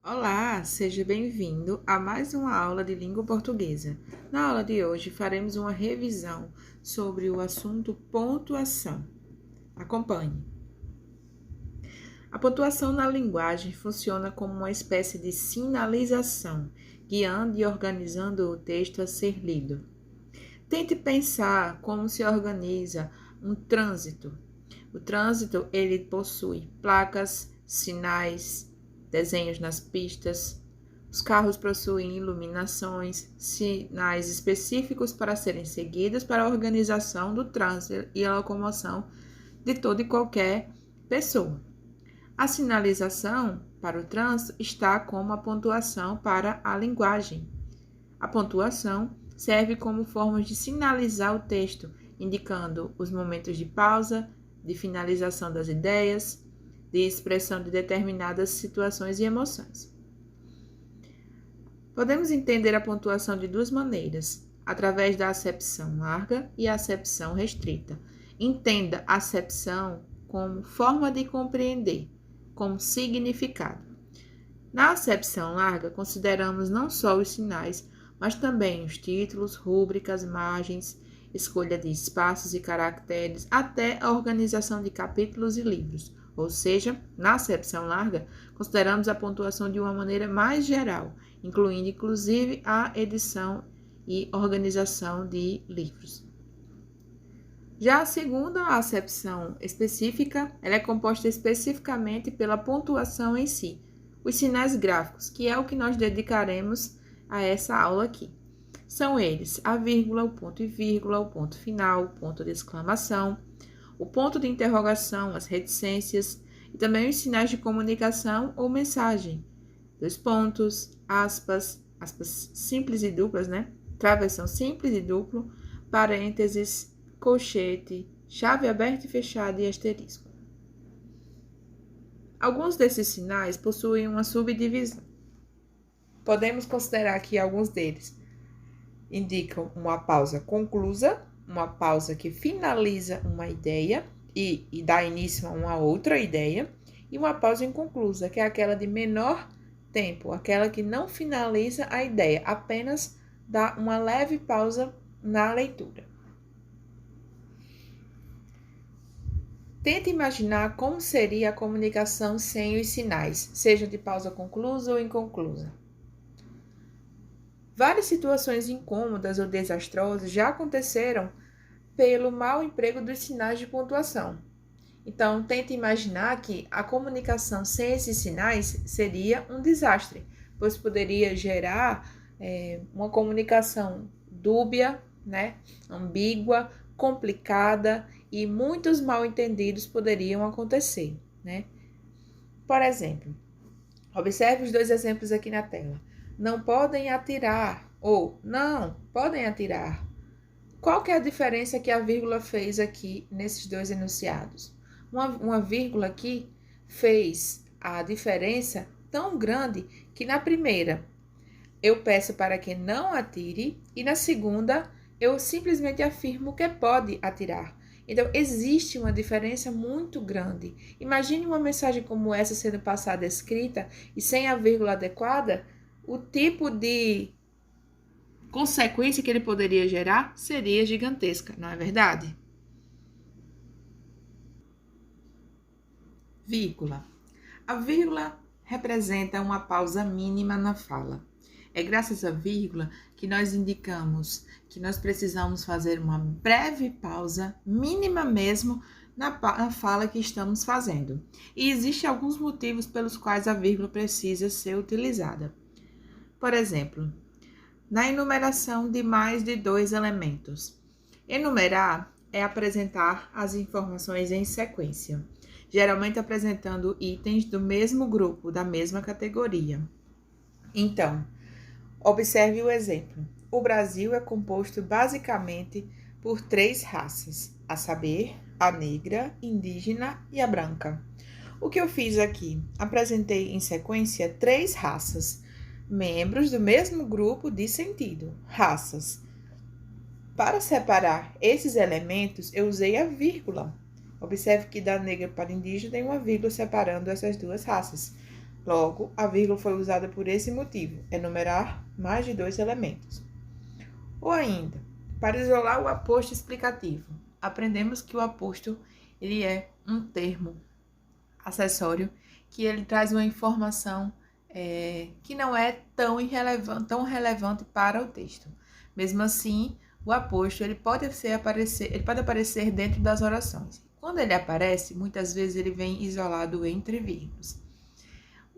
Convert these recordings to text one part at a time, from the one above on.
Olá, seja bem-vindo a mais uma aula de língua portuguesa. Na aula de hoje faremos uma revisão sobre o assunto pontuação. Acompanhe. A pontuação na linguagem funciona como uma espécie de sinalização, guiando e organizando o texto a ser lido. Tente pensar como se organiza um trânsito. O trânsito, ele possui placas, sinais, desenhos nas pistas. Os carros possuem iluminações, sinais específicos para serem seguidos para a organização do trânsito e a locomoção de toda e qualquer pessoa. A sinalização para o trânsito está como a pontuação para a linguagem. A pontuação serve como forma de sinalizar o texto, indicando os momentos de pausa, de finalização das ideias, de expressão de determinadas situações e emoções. Podemos entender a pontuação de duas maneiras, através da acepção larga e a acepção restrita. Entenda a acepção como forma de compreender, como significado. Na acepção larga, consideramos não só os sinais, mas também os títulos, rúbricas, margens, escolha de espaços e caracteres, até a organização de capítulos e livros. Ou seja, na acepção larga, consideramos a pontuação de uma maneira mais geral, incluindo inclusive a edição e organização de livros. Já a segunda acepção específica, ela é composta especificamente pela pontuação em si, os sinais gráficos, que é o que nós dedicaremos a essa aula aqui. São eles a vírgula, o ponto e vírgula, o ponto final, o ponto de exclamação, o ponto de interrogação, as reticências e também os sinais de comunicação ou mensagem. Dois pontos, aspas, aspas simples e duplas, Travessão simples e duplo, parênteses, colchete, chave aberta e fechada e asterisco. Alguns desses sinais possuem uma subdivisão. Podemos considerar aqui alguns deles. Indicam uma pausa conclusa, uma pausa que finaliza uma ideia e dá início a uma outra ideia, e uma pausa inconclusa, que é aquela de menor tempo, aquela que não finaliza a ideia, apenas dá uma leve pausa na leitura. Tente imaginar como seria a comunicação sem os sinais, seja de pausa conclusa ou inconclusa. Várias situações incômodas ou desastrosas já aconteceram pelo mau emprego dos sinais de pontuação. Então, tente imaginar que a comunicação sem esses sinais seria um desastre, pois poderia gerar uma comunicação dúbia, ambígua, complicada e muitos mal-entendidos poderiam acontecer, Por exemplo, observe os dois exemplos aqui na tela. Não podem atirar ou não podem atirar. Qual que é a diferença que a vírgula fez aqui nesses dois enunciados? Uma vírgula aqui fez a diferença tão grande que na primeira eu peço para que não atire e na segunda eu simplesmente afirmo que pode atirar. Então, existe uma diferença muito grande. Imagine uma mensagem como essa sendo passada escrita e sem a vírgula adequada, o tipo de consequência que ele poderia gerar seria gigantesca, não é verdade? Vírgula. A vírgula representa uma pausa mínima na fala. É graças à vírgula que nós indicamos que nós precisamos fazer uma breve pausa, mínima mesmo, na fala que estamos fazendo. E existem alguns motivos pelos quais a vírgula precisa ser utilizada. Por exemplo, na enumeração de mais de 2 elementos. Enumerar é apresentar as informações em sequência, geralmente apresentando itens do mesmo grupo, da mesma categoria. Então, observe o exemplo. O Brasil é composto basicamente por 3 raças, a saber, a negra, indígena e a branca. O que eu fiz aqui? Apresentei em sequência 3 raças, membros do mesmo grupo de sentido, raças. Para separar esses elementos, eu usei a vírgula. Observe que da negra para indígena tem uma vírgula separando essas duas raças. Logo, a vírgula foi usada por esse motivo, enumerar mais de 2 elementos. Ou ainda, para isolar o aposto explicativo, aprendemos que o aposto ele é um termo acessório que ele traz uma informação que não é tão relevante para o texto. Mesmo assim, o aposto ele pode aparecer dentro das orações. Quando ele aparece, muitas vezes ele vem isolado entre vírgulas.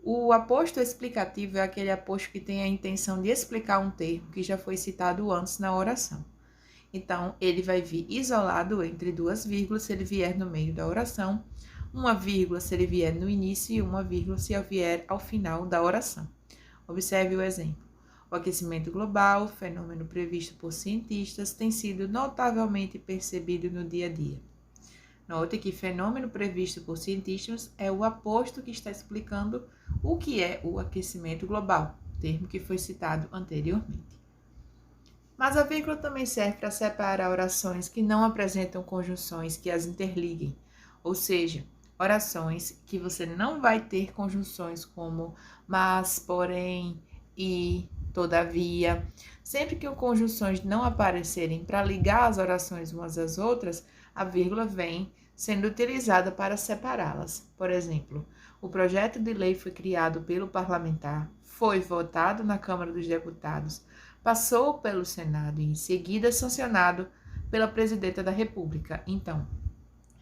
O aposto explicativo é aquele aposto que tem a intenção de explicar um termo que já foi citado antes na oração. Então, ele vai vir isolado entre 2 vírgulas se ele vier no meio da oração, uma vírgula se ele vier no início e uma vírgula se ele vier ao final da oração. Observe o exemplo. O aquecimento global, fenômeno previsto por cientistas, tem sido notavelmente percebido no dia a dia. Note que fenômeno previsto por cientistas é o aposto que está explicando o que é o aquecimento global, termo que foi citado anteriormente. Mas a vírgula também serve para separar orações que não apresentam conjunções que as interliguem, ou seja, orações que você não vai ter conjunções como mas, porém, e, todavia. Sempre que conjunções não aparecerem para ligar as orações umas às outras, a vírgula vem sendo utilizada para separá-las. Por exemplo, o projeto de lei foi criado pelo parlamentar, foi votado na Câmara dos Deputados, passou pelo Senado e, em seguida, sancionado pela Presidenta da República. Então,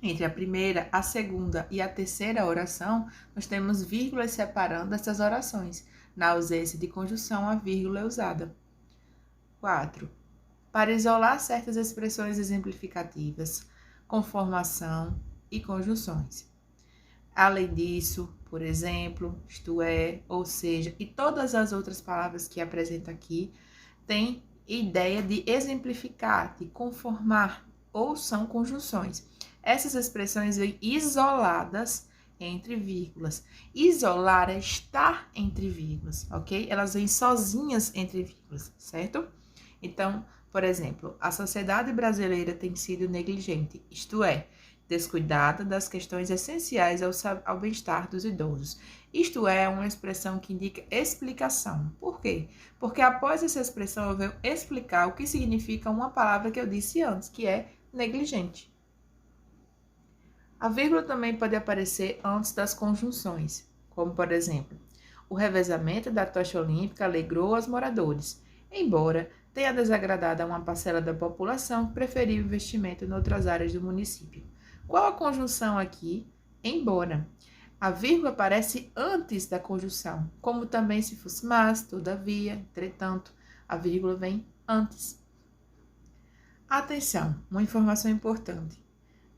entre a primeira, a segunda e a terceira oração, nós temos vírgulas separando essas orações. Na ausência de conjunção, a vírgula é usada. 4. Para isolar certas expressões exemplificativas, conformação e conjunções. Além disso, por exemplo, isto é, ou seja, e todas as outras palavras que apresenta aqui, têm ideia de exemplificar, de conformar, ou são conjunções. Essas expressões vêm isoladas entre vírgulas. Isolar é estar entre vírgulas, ok? Elas vêm sozinhas entre vírgulas, certo? Então, por exemplo, a sociedade brasileira tem sido negligente, isto é, descuidada das questões essenciais ao bem-estar dos idosos. Isto é uma expressão que indica explicação. Por quê? Porque após essa expressão eu vou explicar o que significa uma palavra que eu disse antes, que é negligente. A vírgula também pode aparecer antes das conjunções, como por exemplo, o revezamento da tocha olímpica alegrou os moradores, embora tenha desagradado a uma parcela da população que preferiu o investimento em outras áreas do município. Qual a conjunção aqui? Embora. A vírgula aparece antes da conjunção, como também se fosse mas, todavia, entretanto, a vírgula vem antes. Atenção, uma informação importante.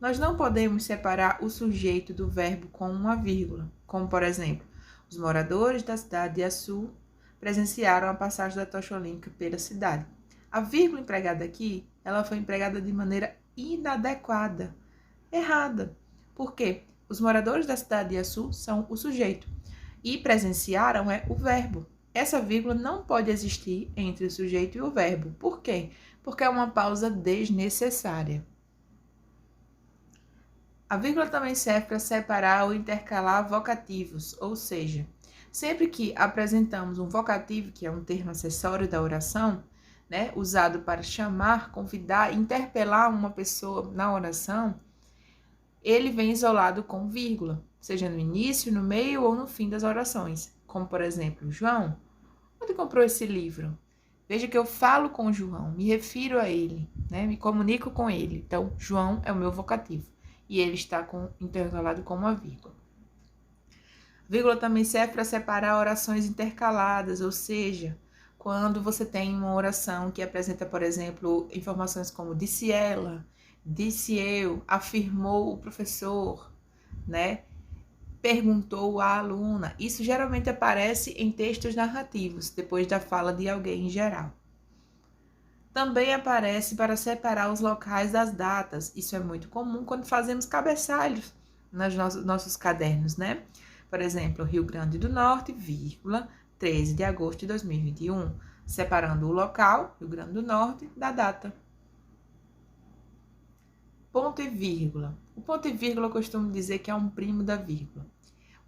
Nós não podemos separar o sujeito do verbo com uma vírgula, como por exemplo, os moradores da cidade de Açu presenciaram a passagem da tocha olímpica pela cidade. A vírgula empregada aqui, ela foi empregada de maneira inadequada, errada. Por quê? Os moradores da cidade de Açu são o sujeito e presenciaram é o verbo. Essa vírgula não pode existir entre o sujeito e o verbo. Por quê? Porque é uma pausa desnecessária. A vírgula também serve para separar ou intercalar vocativos, ou seja, sempre que apresentamos um vocativo, que é um termo acessório da oração, né, usado para chamar, convidar, interpelar uma pessoa na oração, ele vem isolado com vírgula, seja no início, no meio ou no fim das orações. Como, por exemplo, João, onde comprou esse livro? Veja que eu falo com João, me refiro a ele, né, me comunico com ele. Então, João é o meu vocativo e ele está intercalado com uma vírgula. Vírgula também serve para separar orações intercaladas, ou seja, quando você tem uma oração que apresenta, por exemplo, informações como disse ela, disse eu, afirmou o professor, né? Perguntou a aluna. Isso geralmente aparece em textos narrativos, depois da fala de alguém em geral. Também aparece para separar os locais das datas. Isso é muito comum quando fazemos cabeçalhos nos nossos cadernos, né? Por exemplo, Rio Grande do Norte, vírgula, 13 de agosto de 2021, separando o local, Rio Grande do Norte, da data. Ponto e vírgula. O ponto e vírgula eu costumo dizer que é um primo da vírgula.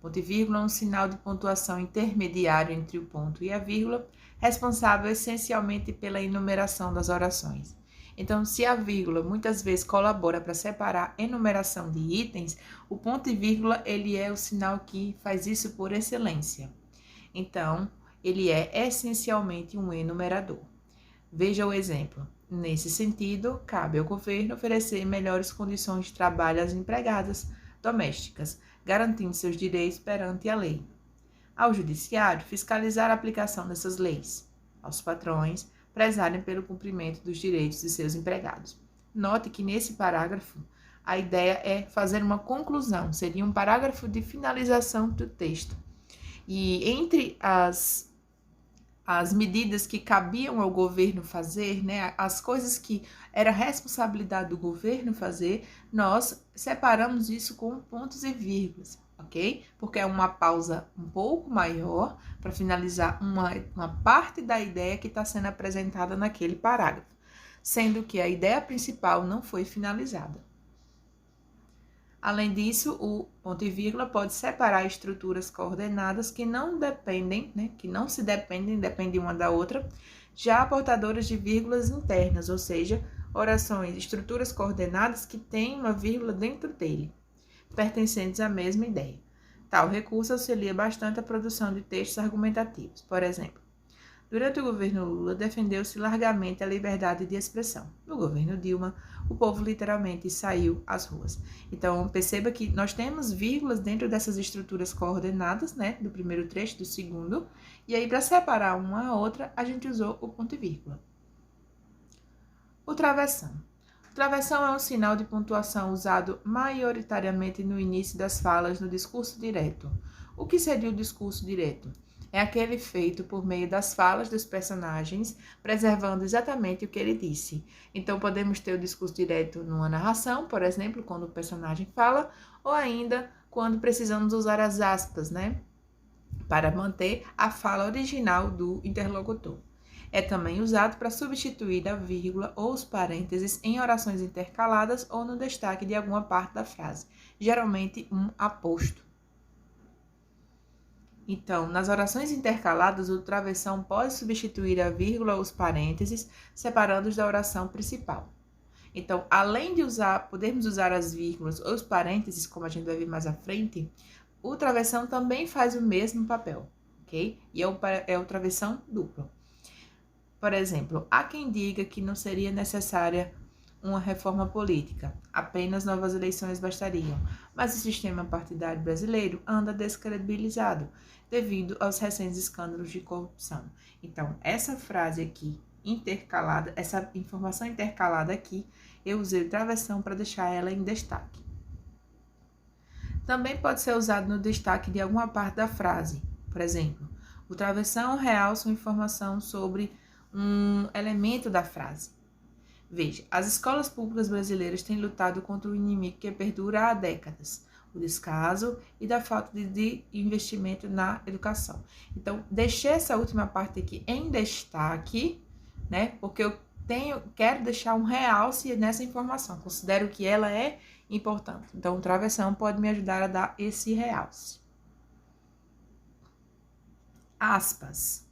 Ponto e vírgula é um sinal de pontuação intermediário entre o ponto e a vírgula, responsável essencialmente pela enumeração das orações. Então, se a vírgula muitas vezes colabora para separar a enumeração de itens, o ponto e vírgula ele é o sinal que faz isso por excelência. Então, ele é essencialmente um enumerador. Veja o exemplo. Nesse sentido, cabe ao governo oferecer melhores condições de trabalho às empregadas domésticas, garantindo seus direitos perante a lei. Ao judiciário, fiscalizar a aplicação dessas leis. Aos patrões, prezarem pelo cumprimento dos direitos de seus empregados. Note que nesse parágrafo, a ideia é fazer uma conclusão, seria um parágrafo de finalização do texto. E entre as medidas que cabiam ao governo fazer, né, as coisas que era responsabilidade do governo fazer, nós separamos isso com pontos e vírgulas, ok? Porque é uma pausa um pouco maior para finalizar uma parte da ideia que está sendo apresentada naquele parágrafo, sendo que a ideia principal não foi finalizada. Além disso, o ponto e vírgula pode separar estruturas coordenadas que não dependem, né, que não se dependem uma da outra, já portadoras de vírgulas internas, ou seja, orações, estruturas coordenadas que têm uma vírgula dentro dele, pertencentes à mesma ideia. Tal recurso auxilia bastante a produção de textos argumentativos. Por exemplo, durante o governo Lula, defendeu-se largamente a liberdade de expressão. No governo Dilma, o povo literalmente saiu às ruas. Então, perceba que nós temos vírgulas dentro dessas estruturas coordenadas, né, do primeiro trecho, do segundo, e aí, para separar uma a outra, a gente usou o ponto e vírgula. O travessão. O travessão é um sinal de pontuação usado maioritariamente no início das falas no discurso direto. O que seria o discurso direto? É aquele feito por meio das falas dos personagens, preservando exatamente o que ele disse. Então, podemos ter o discurso direto numa narração, por exemplo, quando o personagem fala, ou ainda quando precisamos usar as aspas, né, para manter a fala original do interlocutor. É também usado para substituir a vírgula ou os parênteses em orações intercaladas ou no destaque de alguma parte da frase, geralmente um aposto. Então, nas orações intercaladas, o travessão pode substituir a vírgula ou os parênteses, separando-os da oração principal. Então, além de podermos usar as vírgulas ou os parênteses, como a gente vai ver mais à frente, o travessão também faz o mesmo papel, ok? E é o travessão duplo. Por exemplo, há quem diga que não seria necessária uma reforma política, apenas novas eleições bastariam, mas o sistema partidário brasileiro anda descredibilizado devido aos recentes escândalos de corrupção. Então, essa frase aqui intercalada, essa informação intercalada aqui, eu usei o travessão para deixar ela em destaque. Também pode ser usado no destaque de alguma parte da frase. Por exemplo, o travessão realça uma informação sobre um elemento da frase. Veja, as escolas públicas brasileiras têm lutado contra o inimigo que perdura há décadas, o descaso e da falta de investimento na educação. Então, deixei essa última parte aqui em destaque, né? Porque eu quero deixar um realce nessa informação, considero que ela é importante. Então, o travessão pode me ajudar a dar esse realce. Aspas.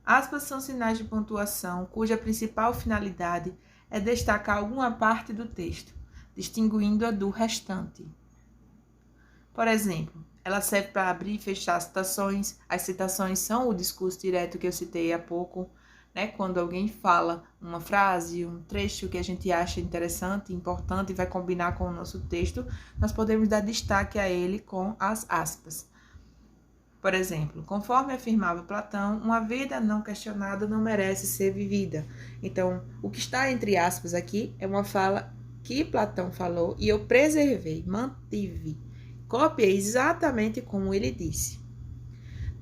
Aspas são sinais de pontuação cuja principal finalidade é destacar alguma parte do texto, distinguindo-a do restante. Por exemplo, ela serve para abrir e fechar citações. As citações são o discurso direto que eu citei há pouco, né? Quando alguém fala uma frase, um trecho que a gente acha interessante, importante e vai combinar com o nosso texto, nós podemos dar destaque a ele com as aspas. Por exemplo, conforme afirmava Platão, uma vida não questionada não merece ser vivida. Então, o que está entre aspas aqui é uma fala que Platão falou e eu preservei, mantive, copiei exatamente como ele disse.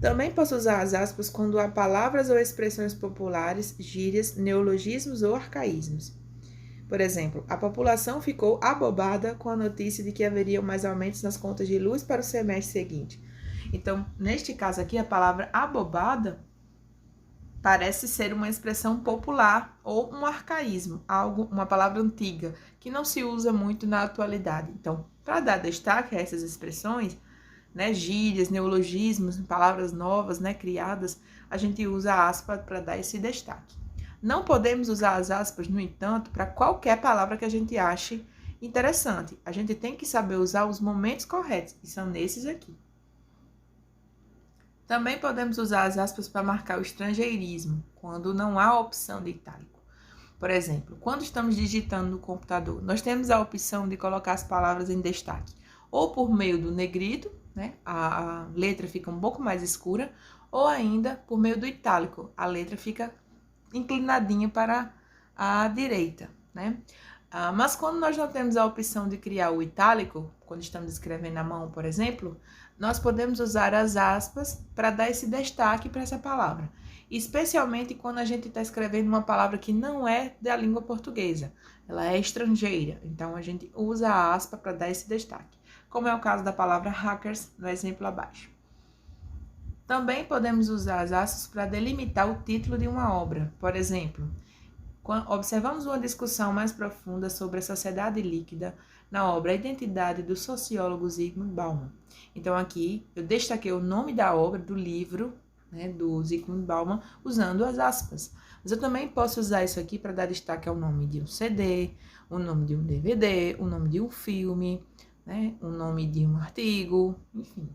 Também posso usar as aspas quando há palavras ou expressões populares, gírias, neologismos ou arcaísmos. Por exemplo, a população ficou abobada com a notícia de que haveriam mais aumentos nas contas de luz para o semestre seguinte. Então, neste caso aqui, a palavra abobada parece ser uma expressão popular ou um arcaísmo, uma palavra antiga, que não se usa muito na atualidade. Então, para dar destaque a essas expressões, né, gírias, neologismos, palavras novas, né, criadas, a gente usa a aspa para dar esse destaque. Não podemos usar as aspas, no entanto, para qualquer palavra que a gente ache interessante. A gente tem que saber usar os momentos corretos, que são nesses aqui. Também podemos usar as aspas para marcar o estrangeirismo, quando não há opção de itálico. Por exemplo, quando estamos digitando no computador, nós temos a opção de colocar as palavras em destaque, ou por meio do negrito, né? A letra fica um pouco mais escura, ou ainda por meio do itálico, a letra fica inclinadinha para a direita, né? Mas quando nós não temos a opção de criar o itálico, quando estamos escrevendo à mão, por exemplo, nós podemos usar as aspas para dar esse destaque para essa palavra. Especialmente quando a gente está escrevendo uma palavra que não é da língua portuguesa, ela é estrangeira. Então, a gente usa a aspa para dar esse destaque, como é o caso da palavra hackers, no exemplo abaixo. Também podemos usar as aspas para delimitar o título de uma obra. Por exemplo, quando observamos uma discussão mais profunda sobre a sociedade líquida na obra A Identidade do sociólogo Zygmunt Bauman. Então, aqui eu destaquei o nome da obra, do livro, né, do Zygmunt Bauman, usando as aspas. Mas eu também posso usar isso aqui para dar destaque ao nome de um CD, o nome de um DVD, o nome de um filme, né, o nome de um artigo, enfim.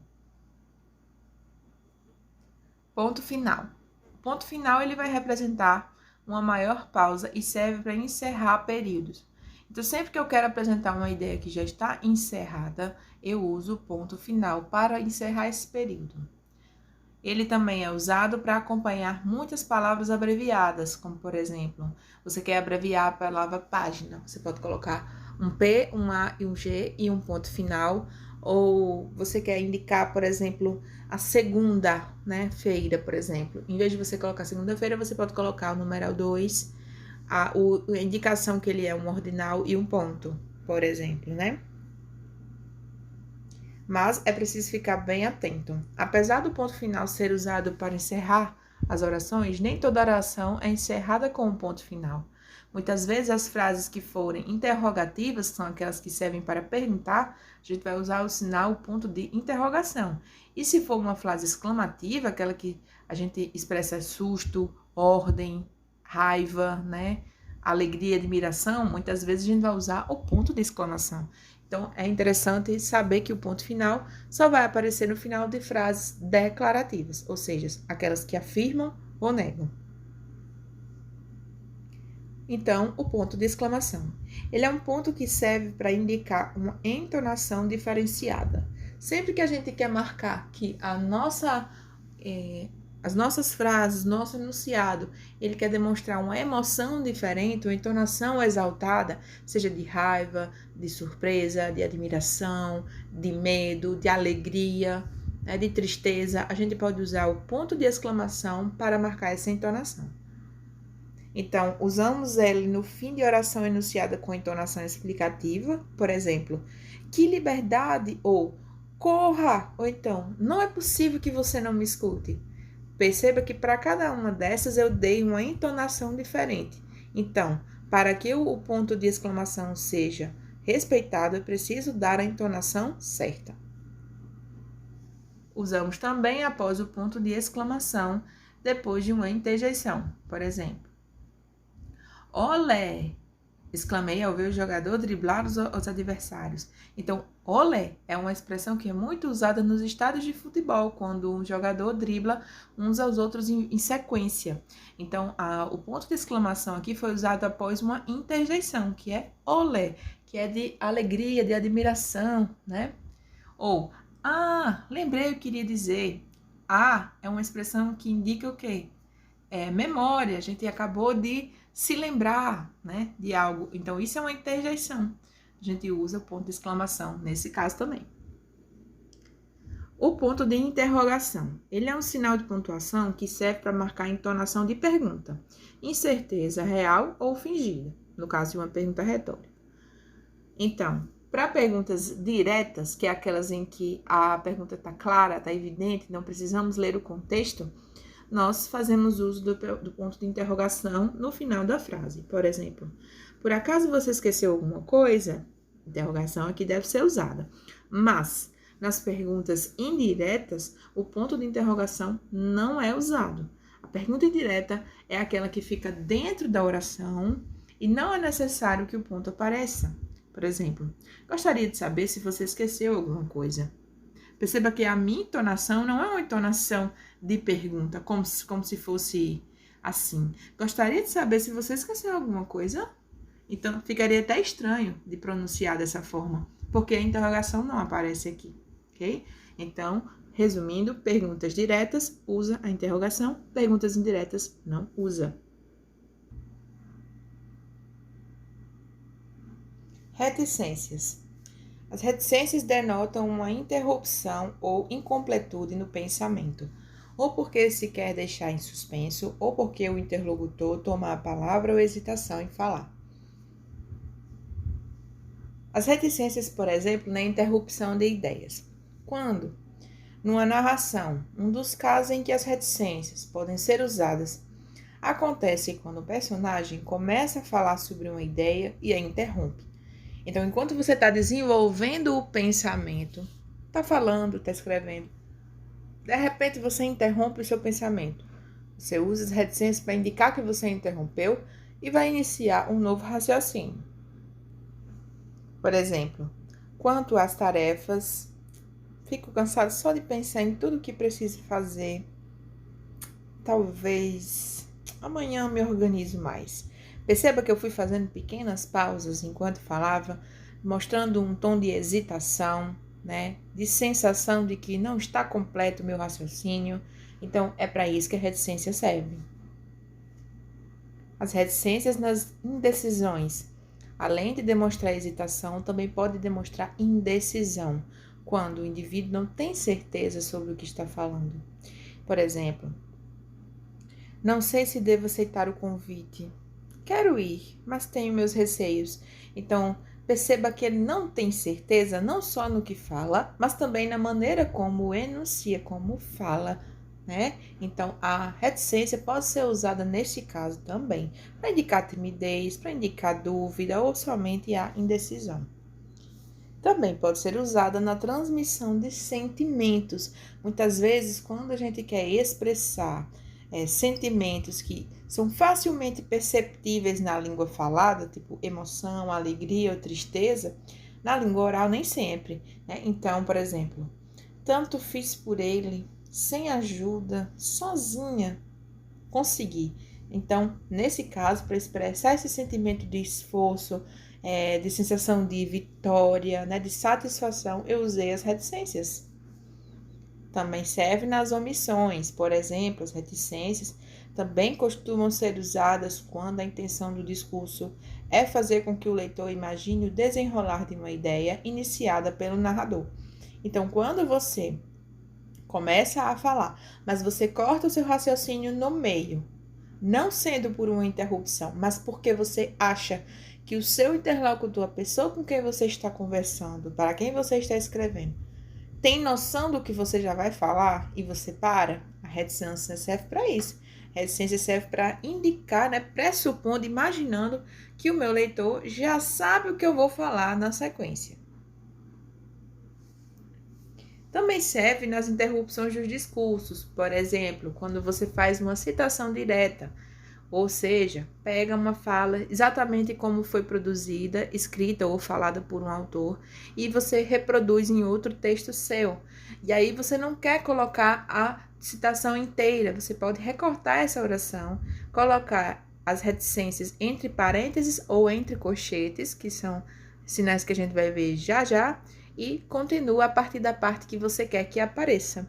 Ponto final. O ponto final ele vai representar uma maior pausa e serve para encerrar períodos. Então, sempre que eu quero apresentar uma ideia que já está encerrada, eu uso o ponto final para encerrar esse período. Ele também é usado para acompanhar muitas palavras abreviadas, como, por exemplo, você quer abreviar a palavra página, você pode colocar um P, um A e um G e um ponto final, ou você quer indicar, por exemplo, a segunda, né, feira, por exemplo. Em vez de você colocar segunda-feira, você pode colocar o numeral 2, a indicação que ele é um ordinal e um ponto, por exemplo, né? Mas é preciso ficar bem atento. Apesar do ponto final ser usado para encerrar as orações, nem toda oração é encerrada com um ponto final. Muitas vezes as frases que forem interrogativas, que são aquelas que servem para perguntar, a gente vai usar o sinal, o ponto de interrogação. E se for uma frase exclamativa, aquela que a gente expressa susto, ordem, raiva, né? Alegria, admiração, muitas vezes a gente vai usar o ponto de exclamação. Então, é interessante saber que o ponto final só vai aparecer no final de frases declarativas, ou seja, aquelas que afirmam ou negam. Então, o ponto de exclamação. Ele é um ponto que serve para indicar uma entonação diferenciada. Sempre que a gente quer marcar que as nossas frases, nosso enunciado, ele quer demonstrar uma emoção diferente, uma entonação exaltada, seja de raiva, de surpresa, de admiração, de medo, de alegria, né, de tristeza, a gente pode usar o ponto de exclamação para marcar essa entonação. Então, usamos ele no fim de oração enunciada com entonação explicativa, por exemplo, que liberdade, ou corra, ou então, não é possível que você não me escute. Perceba que para cada uma dessas eu dei uma entonação diferente. Então, para que o ponto de exclamação seja respeitado, eu preciso dar a entonação certa. Usamos também após o ponto de exclamação, depois de uma interjeição. Por exemplo, olé! Exclamei ao ver o jogador driblar os adversários. Então, olé é uma expressão que é muito usada nos estádios de futebol, quando um jogador dribla uns aos outros em sequência. Então, o ponto de exclamação aqui foi usado após uma interjeição, que é olé, que é de alegria, de admiração, né? Ou, lembrei o que eu queria dizer. É uma expressão que indica o quê? Memória, a gente acabou de se lembrar, né, de algo. Então, isso é uma interjeição. A gente usa o ponto de exclamação nesse caso também. O ponto de interrogação. Ele é um sinal de pontuação que serve para marcar a entonação de pergunta. Incerteza real ou fingida, no caso de uma pergunta retórica. Então, para perguntas diretas, que é aquelas em que a pergunta está clara, está evidente, não precisamos ler o contexto, nós fazemos uso do ponto de interrogação no final da frase. Por exemplo, por acaso você esqueceu alguma coisa? Interrogação aqui deve ser usada. Mas, nas perguntas indiretas, o ponto de interrogação não é usado. A pergunta indireta é aquela que fica dentro da oração e não é necessário que o ponto apareça. Por exemplo, gostaria de saber se você esqueceu alguma coisa. Perceba que a minha entonação não é uma entonação de pergunta, como se fosse assim. Gostaria de saber se você esqueceu alguma coisa? Então, ficaria até estranho de pronunciar dessa forma, porque a interrogação não aparece aqui, ok? Então, resumindo, perguntas diretas usa a interrogação, perguntas indiretas não usa. Reticências. As reticências denotam uma interrupção ou incompletude no pensamento, ou porque se quer deixar em suspenso, ou porque o interlocutor toma a palavra ou hesitação em falar. As reticências, por exemplo, na interrupção de ideias. Quando, numa narração, um dos casos em que as reticências podem ser usadas acontece quando o personagem começa a falar sobre uma ideia e a interrompe. Então, enquanto você está desenvolvendo o pensamento, está falando, está escrevendo, de repente você interrompe o seu pensamento. Você usa as reticências para indicar que você interrompeu e vai iniciar um novo raciocínio. Por exemplo, quanto às tarefas, fico cansado só de pensar em tudo que preciso fazer. Talvez amanhã me organizo mais. Perceba que eu fui fazendo pequenas pausas enquanto falava, mostrando um tom de hesitação, né? De sensação de que não está completo o meu raciocínio. Então, é para isso que a reticência serve. As reticências nas indecisões. Além de demonstrar hesitação, também pode demonstrar indecisão, quando o indivíduo não tem certeza sobre o que está falando. Por exemplo, não sei se devo aceitar o convite. Quero ir, mas tenho meus receios. Então, perceba que ele não tem certeza não só no que fala, mas também na maneira como enuncia, como fala, né? Então, a reticência pode ser usada neste caso também, para indicar timidez, para indicar dúvida ou somente a indecisão. Também pode ser usada na transmissão de sentimentos. Muitas vezes, quando a gente quer expressar sentimentos que são facilmente perceptíveis na língua falada, tipo emoção, alegria ou tristeza, na língua oral nem sempre, né? Então, por exemplo, tanto fiz por ele, sem ajuda, sozinha, consegui. Então, nesse caso, para expressar esse sentimento de esforço, de sensação de vitória, né, de satisfação, eu usei as reticências. Também serve nas omissões. Por exemplo, as reticências também costumam ser usadas quando a intenção do discurso é fazer com que o leitor imagine o desenrolar de uma ideia iniciada pelo narrador. Então, quando você começa a falar, mas você corta o seu raciocínio no meio, não sendo por uma interrupção, mas porque você acha que o seu interlocutor, a pessoa com quem você está conversando, para quem você está escrevendo, tem noção do que você já vai falar e você para, a reticência serve para isso. A reticência serve para indicar, né, pressupondo, imaginando que o meu leitor já sabe o que eu vou falar na sequência. Também serve nas interrupções dos discursos, por exemplo, quando você faz uma citação direta, ou seja, pega uma fala exatamente como foi produzida, escrita ou falada por um autor e você reproduz em outro texto seu. E aí você não quer colocar a citação inteira, você pode recortar essa oração, colocar as reticências entre parênteses ou entre colchetes, que são sinais que a gente vai ver já já, e continua a partir da parte que você quer que apareça.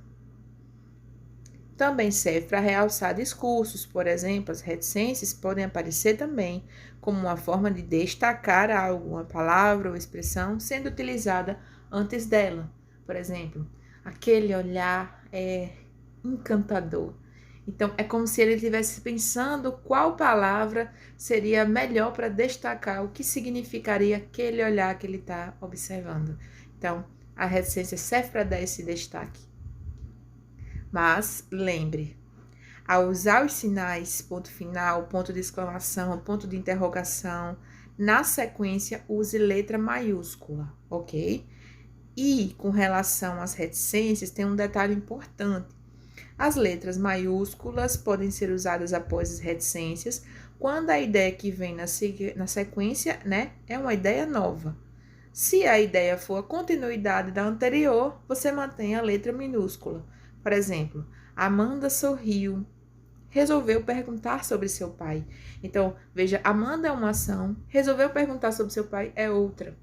Também serve para realçar discursos, por exemplo, as reticências podem aparecer também como uma forma de destacar alguma palavra ou expressão sendo utilizada antes dela. Por exemplo, aquele olhar é encantador. Então, é como se ele estivesse pensando qual palavra seria melhor para destacar o que significaria aquele olhar que ele está observando. Então, a reticência serve para dar esse destaque. Mas, lembre, ao usar os sinais, ponto final, ponto de exclamação, ponto de interrogação, na sequência, use letra maiúscula, ok? E com relação às reticências, tem um detalhe importante. As letras maiúsculas podem ser usadas após as reticências quando a ideia que vem na sequência, né, é uma ideia nova. Se a ideia for a continuidade da anterior, você mantém a letra minúscula. Por exemplo, Amanda sorriu, resolveu perguntar sobre seu pai. Então, veja, Amanda é uma ação, resolveu perguntar sobre seu pai é outra.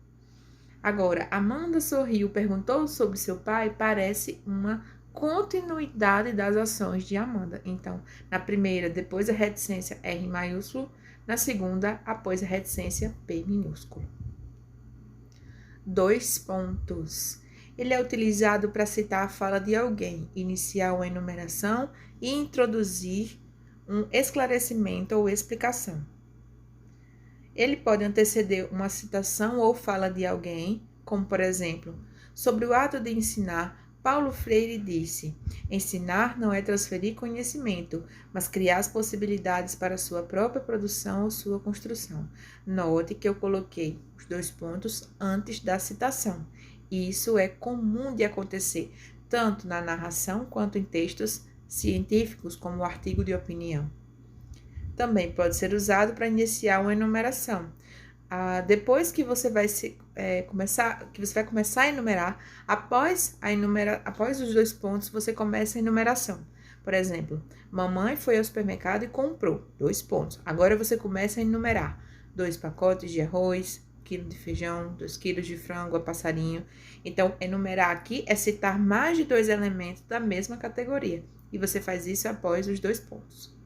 Agora, Amanda sorriu, perguntou sobre seu pai, parece uma continuidade das ações de Amanda. Então, na primeira, depois a reticência R maiúsculo, na segunda, após a reticência P minúsculo. 2 pontos. Ele é utilizado para citar a fala de alguém, iniciar uma enumeração e introduzir um esclarecimento ou explicação. Ele pode anteceder uma citação ou fala de alguém, como por exemplo, sobre o ato de ensinar, Paulo Freire disse: ensinar não é transferir conhecimento, mas criar as possibilidades para sua própria produção ou sua construção. Note que eu coloquei os 2 pontos antes da citação. Isso é comum de acontecer, tanto na narração quanto em textos científicos, como o artigo de opinião. Também pode ser usado para iniciar uma enumeração. Depois que você vai começar a enumerar, após os 2 pontos, você começa a enumeração. Por exemplo, mamãe foi ao supermercado e comprou 2 pontos. Agora você começa a enumerar 2 pacotes de arroz, 1 quilo de feijão, 2 quilos de frango a passarinho. Então, enumerar aqui é citar mais de 2 elementos da mesma categoria. E você faz isso após os 2 pontos.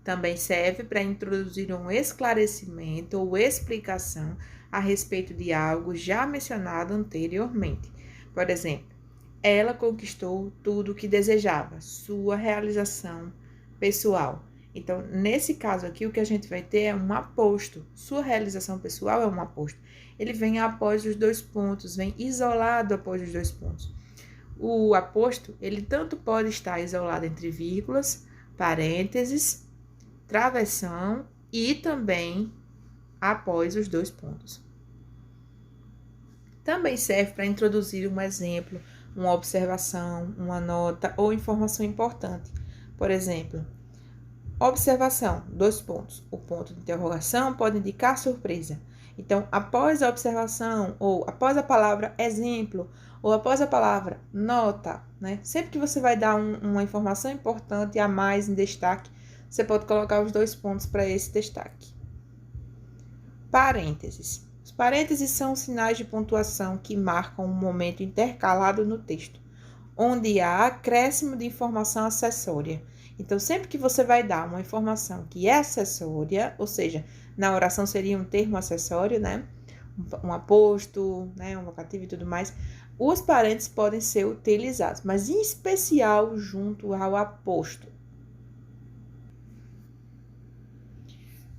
Também serve para introduzir um esclarecimento ou explicação a respeito de algo já mencionado anteriormente. Por exemplo, ela conquistou tudo o que desejava, sua realização pessoal. Então, nesse caso aqui, o que a gente vai ter é um aposto. Sua realização pessoal é um aposto. Ele vem após os 2 pontos, vem isolado após os 2 pontos. O aposto, ele tanto pode estar isolado entre vírgulas, parênteses, travessão e também após os 2 pontos. Também serve para introduzir um exemplo, uma observação, uma nota ou informação importante. Por exemplo, observação, 2 pontos. O ponto de interrogação pode indicar surpresa. Então, após a observação, ou após a palavra exemplo, ou após a palavra nota, né? Sempre que você vai dar uma informação importante a mais em destaque, você pode colocar os 2 pontos para esse destaque. Parênteses. Os parênteses são sinais de pontuação que marcam um momento intercalado no texto, onde há acréscimo de informação acessória. Então, sempre que você vai dar uma informação que é acessória, ou seja, na oração seria um termo acessório, né? Um aposto, né? Um vocativo e tudo mais, os parênteses podem ser utilizados, mas em especial junto ao aposto.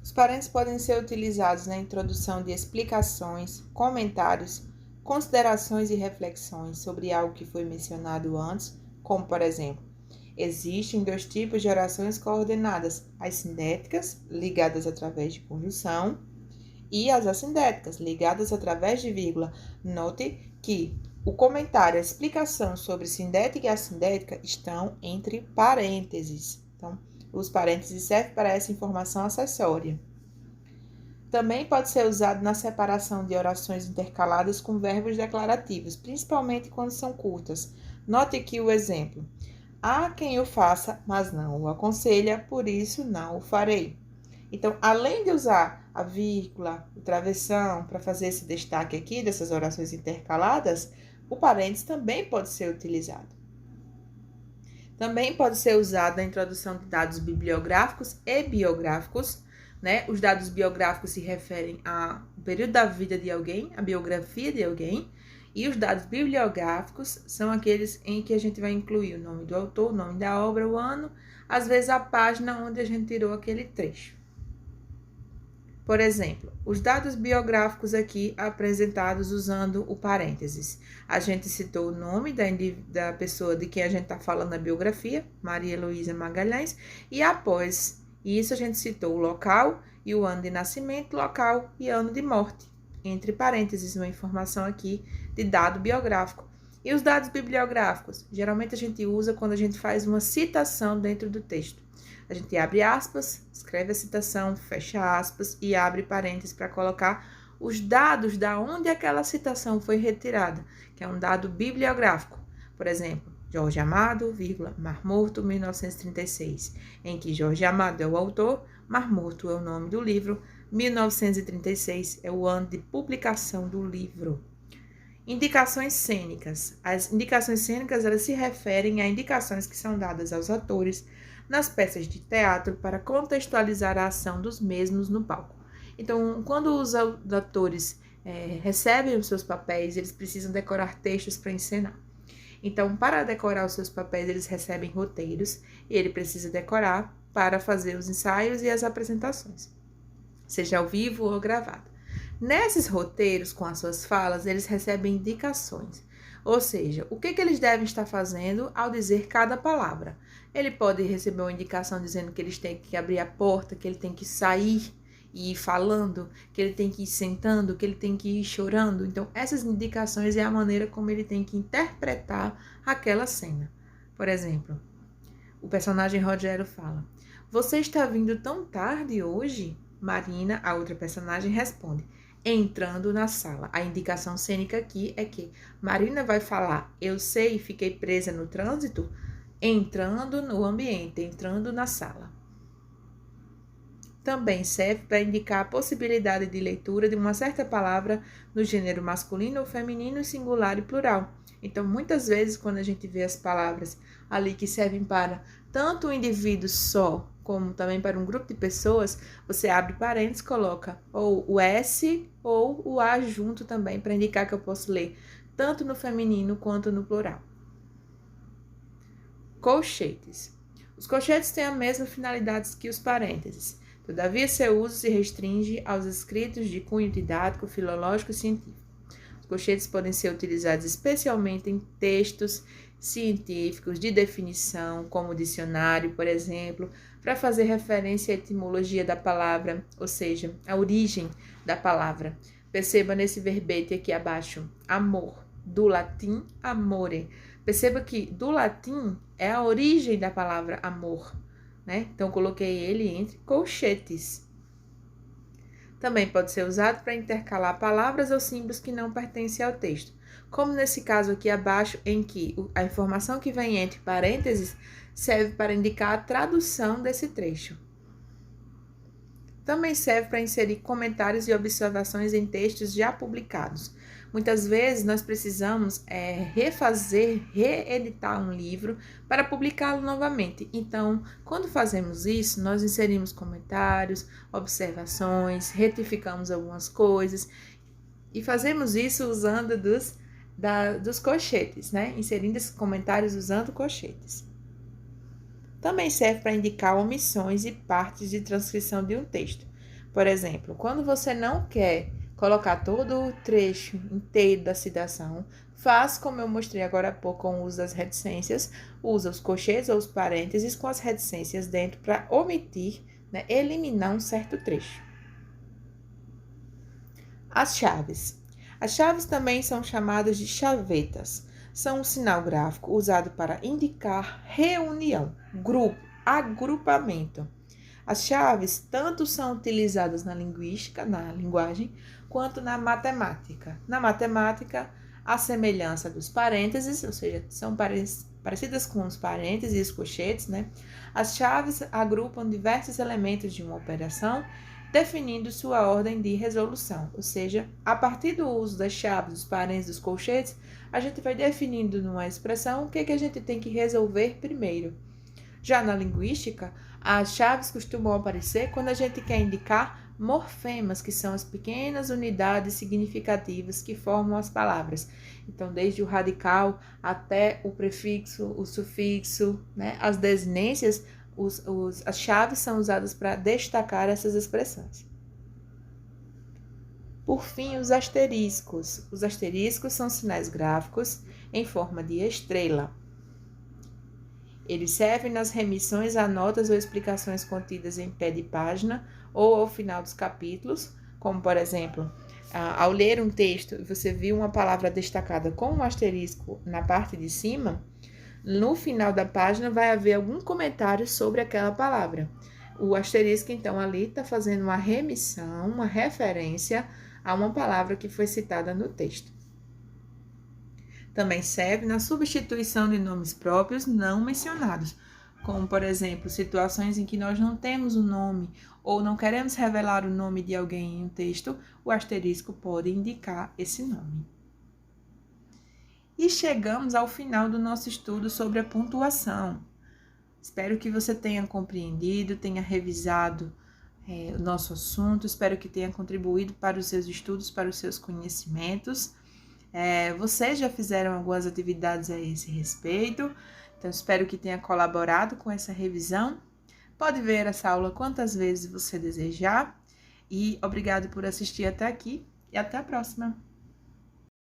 Os parênteses podem ser utilizados na introdução de explicações, comentários, considerações e reflexões sobre algo que foi mencionado antes, como, por exemplo, existem 2 tipos de orações coordenadas, as sindéticas, ligadas através de conjunção, e as assindéticas, ligadas através de vírgula. Note que o comentário, a explicação sobre sindética e assindética estão entre parênteses. Então, os parênteses servem para essa informação acessória. Também pode ser usado na separação de orações intercaladas com verbos declarativos, principalmente quando são curtas. Note aqui o exemplo. Há quem o faça, mas não o aconselha, por isso não o farei. Então, além de usar a vírgula, o travessão, para fazer esse destaque aqui dessas orações intercaladas, o parênteses também pode ser utilizado. Também pode ser usado na introdução de dados bibliográficos e biográficos, né? Os dados biográficos se referem ao período da vida de alguém, a biografia de alguém, e os dados bibliográficos são aqueles em que a gente vai incluir o nome do autor, o nome da obra, o ano, às vezes a página onde a gente tirou aquele trecho. Por exemplo, os dados biográficos aqui apresentados usando o parênteses. A gente citou o nome da pessoa de quem a gente está falando na biografia, Maria Heloísa Magalhães, e após isso a gente citou o local e o ano de nascimento, local e ano de morte. entre parênteses, uma informação aqui de dado biográfico. E os dados bibliográficos? Geralmente a gente usa quando a gente faz uma citação dentro do texto. A gente abre aspas, escreve a citação, fecha aspas e abre parênteses para colocar os dados da onde aquela citação foi retirada, que é um dado bibliográfico. Por exemplo, Jorge Amado, Mar Morto, 1936, em que Jorge Amado é o autor, Mar Morto é o nome do livro, 1936 é o ano de publicação do livro. Indicações cênicas. As indicações cênicas, elas se referem a indicações que são dadas aos atores nas peças de teatro para contextualizar a ação dos mesmos no palco. Então, quando os atores recebem os seus papéis, eles precisam decorar textos para encenar. Então, para decorar os seus papéis, eles recebem roteiros e ele precisa decorar para fazer os ensaios e as apresentações, seja ao vivo ou gravado. Nesses roteiros, com as suas falas, eles recebem indicações, ou seja, o que eles devem estar fazendo ao dizer cada palavra. Ele pode receber uma indicação dizendo que eles têm que abrir a porta, que ele tem que sair e ir falando, que ele tem que ir sentando, que ele tem que ir chorando. Então, essas indicações é a maneira como ele tem que interpretar aquela cena. Por exemplo, o personagem Rogério fala: "Você está vindo tão tarde hoje?" Marina, a outra personagem, responde: "Entrando na sala." A indicação cênica aqui é que Marina vai falar: "Eu sei, fiquei presa no trânsito", entrando no ambiente, entrando na sala. Também serve para indicar a possibilidade de leitura de uma certa palavra no gênero masculino ou feminino, singular e plural. Então, muitas vezes, quando a gente vê as palavras ali que servem para tanto o indivíduo só, como também para um grupo de pessoas, você abre parênteses, coloca ou o S ou o A junto também, para indicar que eu posso ler tanto no feminino quanto no plural. Colchetes. Os colchetes têm a mesma finalidade que os parênteses. Todavia, seu uso se restringe aos escritos de cunho didático, filológico e científico. Os colchetes podem ser utilizados especialmente em textos científicos de definição, como o dicionário, por exemplo, para fazer referência à etimologia da palavra, ou seja, a origem da palavra. Perceba nesse verbete aqui abaixo, amor, do latim amore. Perceba que do latim é a origem da palavra amor, né? Então, coloquei ele entre colchetes. Também pode ser usado para intercalar palavras ou símbolos que não pertencem ao texto, como nesse caso aqui abaixo, em que a informação que vem entre parênteses serve para indicar a tradução desse trecho. Também serve para inserir comentários e observações em textos já publicados. Muitas vezes nós precisamos reeditar um livro para publicá-lo novamente. Então, quando fazemos isso, nós inserimos comentários, observações, retificamos algumas coisas e fazemos isso usando dos colchetes, né? Inserindo esses comentários usando colchetes. Também serve para indicar omissões e partes de transcrição de um texto. Por exemplo, quando você não quer colocar todo o trecho inteiro da citação, faz como eu mostrei agora há pouco com o uso das reticências, usa os colchetes ou os parênteses com as reticências dentro para omitir, né, eliminar um certo trecho. As chaves. As chaves também são chamadas de chavetas. São um sinal gráfico usado para indicar reunião, grupo, agrupamento. As chaves tanto são utilizadas na linguística, na linguagem, quanto na matemática. Na matemática, a semelhança dos parênteses, ou seja, são parecidas com os parênteses e os colchetes, né? As chaves agrupam diversos elementos de uma operação, definindo sua ordem de resolução, ou seja, a partir do uso das chaves, dos parênteses, dos colchetes, a gente vai definindo numa expressão o que a gente tem que resolver primeiro. Já na linguística, as chaves costumam aparecer quando a gente quer indicar morfemas, que são as pequenas unidades significativas que formam as palavras. Então, desde o radical até o prefixo, o sufixo, né? As desinências, as chaves são usadas para destacar essas expressões. Por fim, os asteriscos. Os asteriscos são sinais gráficos em forma de estrela. Eles servem nas remissões a notas ou explicações contidas em pé de página ou ao final dos capítulos, como, por exemplo, Ao ler um texto e você viu uma palavra destacada com um asterisco na parte de cima, no final da página vai haver algum comentário sobre aquela palavra. O asterisco, então, ali está fazendo uma remissão, uma referência a uma palavra que foi citada no texto. Também serve na substituição de nomes próprios não mencionados, como, por exemplo, situações em que nós não temos o nome ou não queremos revelar o nome de alguém em um texto, o asterisco pode indicar esse nome. E chegamos ao final do nosso estudo sobre a pontuação. Espero que você tenha compreendido, tenha revisado o nosso assunto, espero que tenha contribuído para os seus estudos, para os seus conhecimentos. Vocês já fizeram algumas atividades a esse respeito, então espero que tenha colaborado com essa revisão. Pode ver essa aula quantas vezes você desejar e obrigado por assistir até aqui e até a próxima!